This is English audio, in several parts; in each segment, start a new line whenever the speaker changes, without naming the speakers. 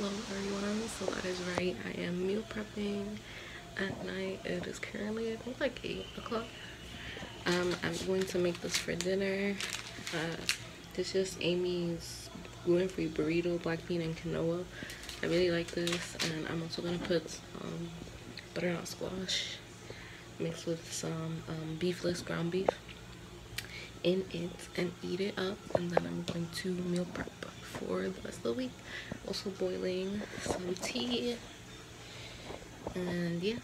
Hello everyone, so that is right, I am meal prepping at night. It is currently, I think, like 8 o'clock. I'm going to make this for dinner. This is Amy's gluten-free burrito, black bean and quinoa. I really like this, and I'm also going to put some butternut squash mixed with some beefless ground beef in it and eat it up. And then I'm going to meal prep for the rest of the week, also boiling some tea. And yeah,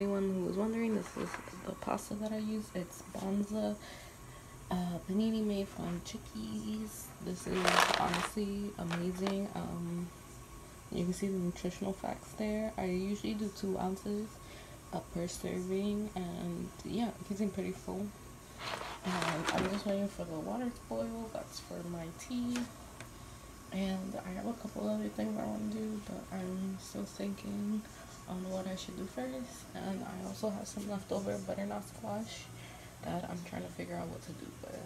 anyone who was wondering, this is the pasta that I use. It's Banza panini made from chickpeas. This is honestly amazing. You can see the nutritional facts there. I usually do 2 ounces per serving, and yeah, it gets me pretty full. And I'm just waiting for the water to boil. That's for my tea. And I have a couple other things I want to do, but I'm still thinking on what I should do first. And I also have some leftover butternut squash that I'm trying to figure out what to do with.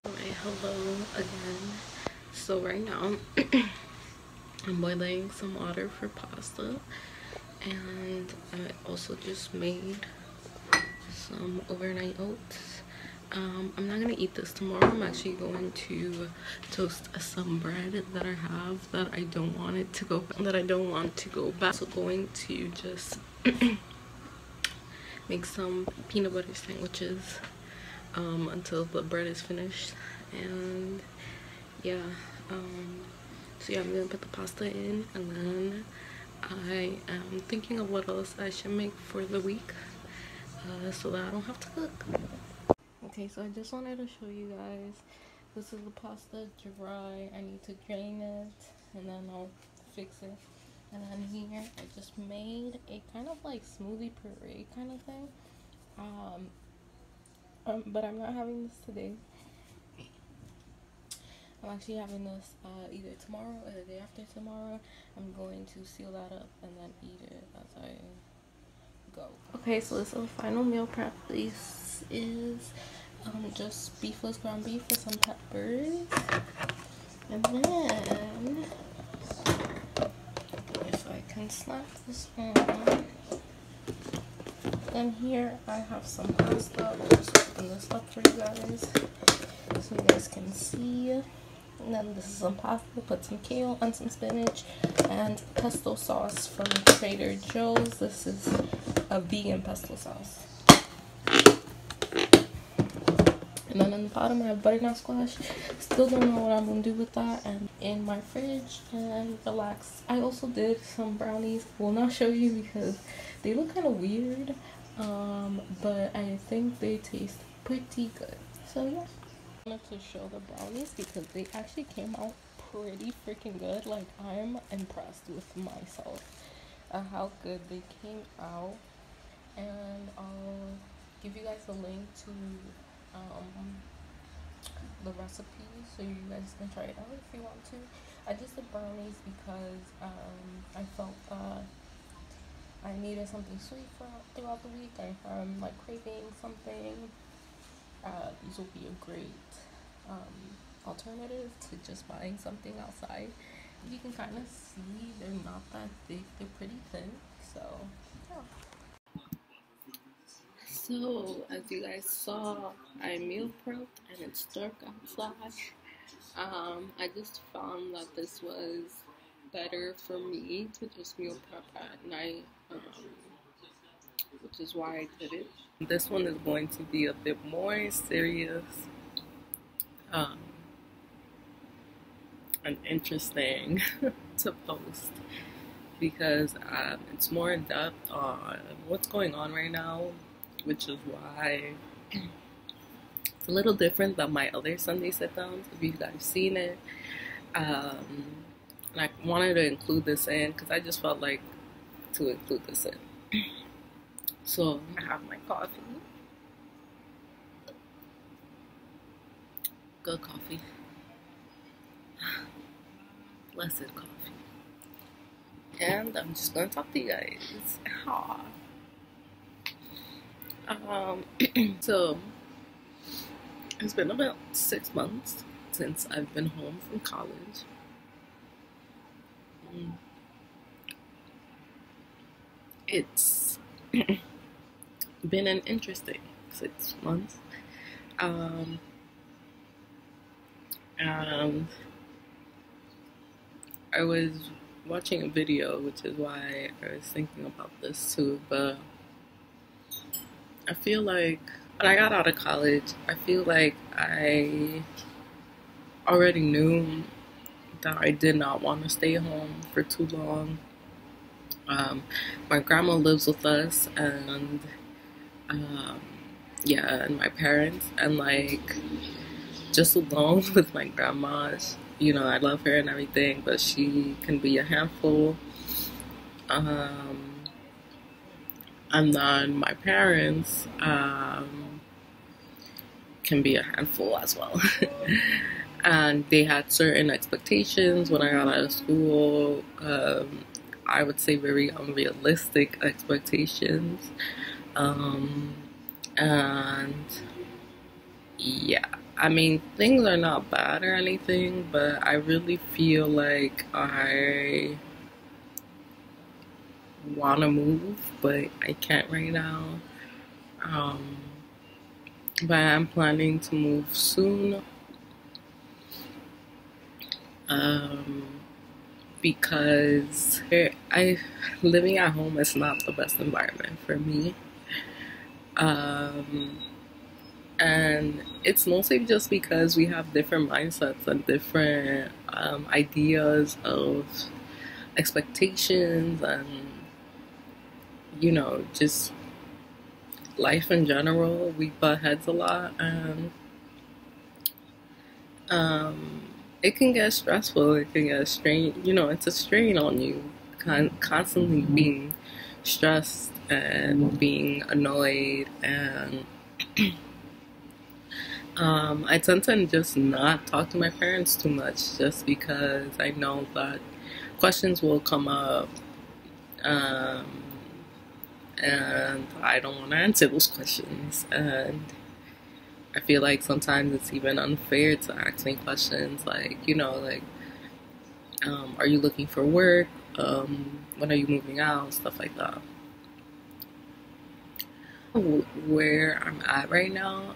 Alright, hello again. So right now I'm boiling some water for pasta, and I also just made some overnight oats. I'm not gonna eat this tomorrow. I'm actually going to toast some bread that I have that I don't want it to go back. So going to just make some peanut butter sandwiches until the bread is finished. And yeah, so yeah, I'm gonna put the pasta in, and then I am thinking of what else I should make for the week, so that I don't have to cook. Okay, so I just wanted to show you guys, this is the pasta dry. I need to drain it and then I'll fix it. And then here I just made a kind of like smoothie puree kind of thing. But I'm not having this today. I'm actually having this either tomorrow or the day after tomorrow. I'm going to seal that up and then eat it as I go. Okay, so this is the final meal prep. This is just beefless ground beef with some peppers, and then if I can snap this on, then here I have some pasta. I'll just open this up for you guys so you guys can see. And then this is some pasta, put some kale and some spinach and pesto sauce from Trader Joe's. This is a vegan pesto sauce. And then in the bottom I have butternut squash. Still don't know what I'm gonna do with that. And in my fridge, and relax. I also did some brownies. Will not show you because they look kind of weird, but I think they taste pretty good. So yeah, I wanted to show the brownies because they actually came out pretty freaking good. Like, I'm impressed with myself how good they came out. And I'll give you guys a link to the recipe so you guys can try it out if you want to. I just did brownies because I felt that I needed something sweet throughout the week. I'm like craving something. These will be a great alternative to just buying something outside. You can kind of see they're not that thick, they're pretty thin, so yeah. So, as you guys saw, I meal prepped and it's dark outside. I just found that this was better for me to just meal prep at night, which is why I did it. This one is going to be a bit more serious and interesting to post because it's more in depth on what's going on right now, which is why it's a little different than my other Sunday sit-downs, if you guys seen it. And I wanted to include this in because I just felt like to include this in. So I have my coffee. Good coffee. Blessed coffee. And I'm just gonna talk to you guys. So it's been about 6 months since I've been home from college. it's been an interesting 6 months. Um, and I was watching a video, which is why I was thinking about this too. But I feel like when I got out of college, I feel like I already knew that I did not want to stay home for too long. My grandma lives with us, and um, yeah, and my parents, and like just alone with my grandma, I love her and everything, but she can be a handful. Um, and then my parents can be a handful as well. And they had certain expectations when I got out of school. I would say very unrealistic expectations. Um, and yeah, I mean, things are not bad or anything, but I really feel like I want to move, but I can't right now. Um, but I'm planning to move soon. Um, because living at home is not the best environment for me. Um, and it's mostly just because we have different mindsets and different ideas of expectations and just life in general. We butt heads a lot, and it can get stressful. It can get strain. It's a strain on you, constantly being stressed and being annoyed. And I tend to just not talk to my parents too much, just because I know that questions will come up, um, and I don't want to answer those questions. And I feel like sometimes it's even unfair to ask me questions like, are you looking for work? When are you moving out? Stuff like that. Where I'm at right now,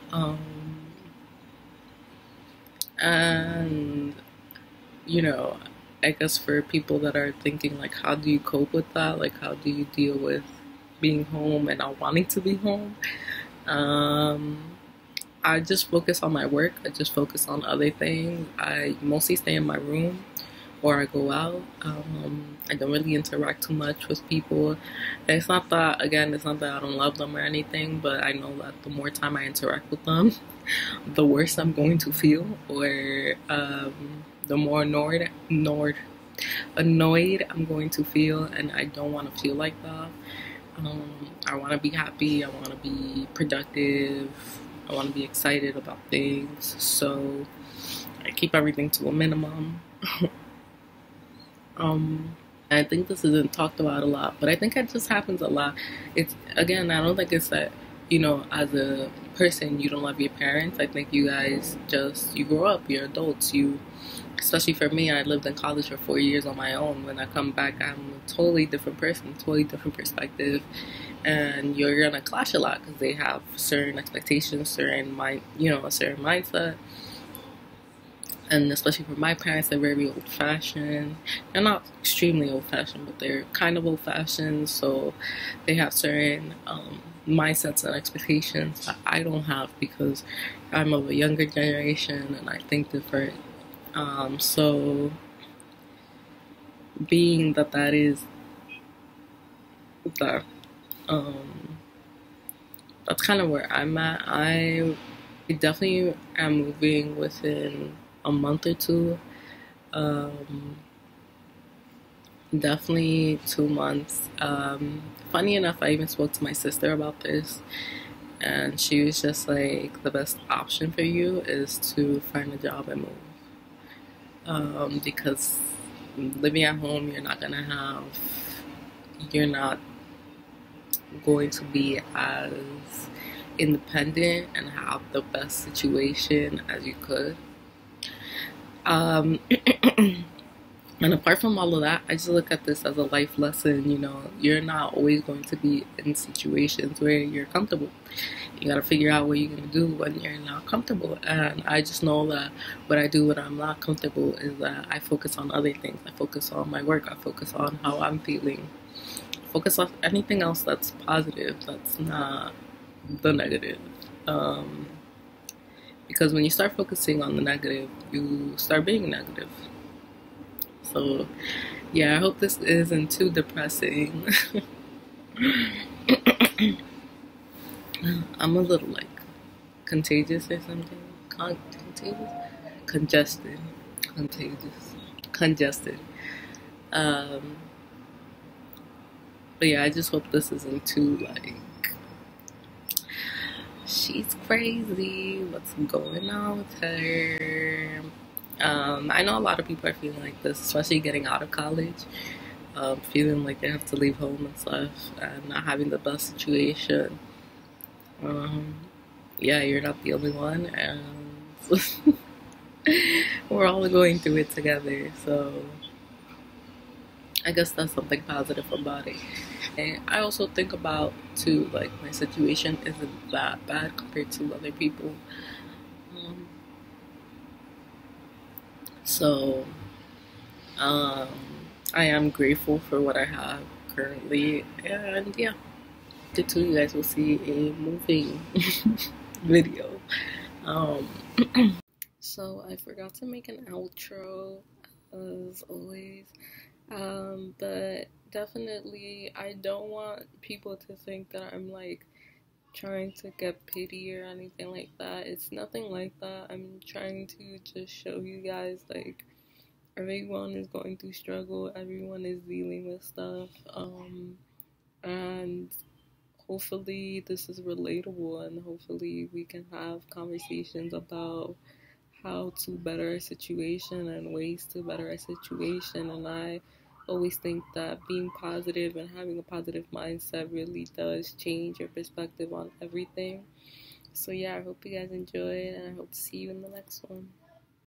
and I guess for people that are thinking like, how do you cope with that? Like, how do you deal with being home and not wanting to be home? I just focus on my work. I just focus on other things. I mostly stay in my room or I go out. I don't really interact too much with people. And it's not that I don't love them or anything, but I know that the more time I interact with them, the worse I'm going to feel, or the more annoyed I'm going to feel, and I don't want to feel like that. I want to be happy. I want to be productive. I want to be excited about things. So I keep everything to a minimum. I think this isn't talked about a lot, but I think it just happens a lot. It's, again, I don't think it's that, as a person, you don't love your parents. I think you guys you grow up, you're adults. Especially for me, I lived in college for 4 years on my own. When I come back, I'm a totally different person, totally different perspective. And you're gonna clash a lot because they have certain expectations, a certain mindset. And especially for my parents, they're very old-fashioned. They're not extremely old-fashioned, but they're kind of old-fashioned. So they have certain mindsets and expectations that I don't have because I'm of a younger generation and I think different. So being that is the that's kind of where I'm at. I definitely am moving within a month or two. Definitely 2 months. Funny enough, I even spoke to my sister about this, and she was just like, the best option for you is to find a job and move. Because living at home, you're not going to be as independent and have the best situation as you could. And apart from all of that, I just look at this as a life lesson. You know, you're not always going to be in situations where you're comfortable. You gotta figure out what you're gonna do when you're not comfortable. And I just know that what I do when I'm not comfortable is that I focus on other things. I focus on my work. I focus on how I'm feeling. I focus on anything else that's positive, that's not the negative. Because when you start focusing on the negative, you start being negative. So, yeah, I hope this isn't too depressing. I'm a little like contagious or something. Contagious? Congested. Contagious. Congested. Um, but yeah, I just hope this isn't too like, she's crazy. What's going on with her? I know a lot of people are feeling like this, especially getting out of college. Feeling like they have to leave home and stuff, and not having the best situation. Um, yeah, you're not the only one, and we're all going through it together. So I guess that's something positive about it. And I also think about too, like my situation isn't that bad compared to other people. Um, so um, I am grateful for what I have currently, and yeah, the two you guys will see a moving video. Um, so I forgot to make an outro as always. But definitely, I don't want people to think that I'm like trying to get pity or anything like that. It's nothing like that. I'm trying to just show you guys like everyone is going through struggle, everyone is dealing with stuff, and hopefully this is relatable, and hopefully we can have conversations about how to better a situation and ways to better a situation. And I always think that being positive and having a positive mindset really does change your perspective on everything. So yeah, I hope you guys enjoyed, and I hope to see you in the next one.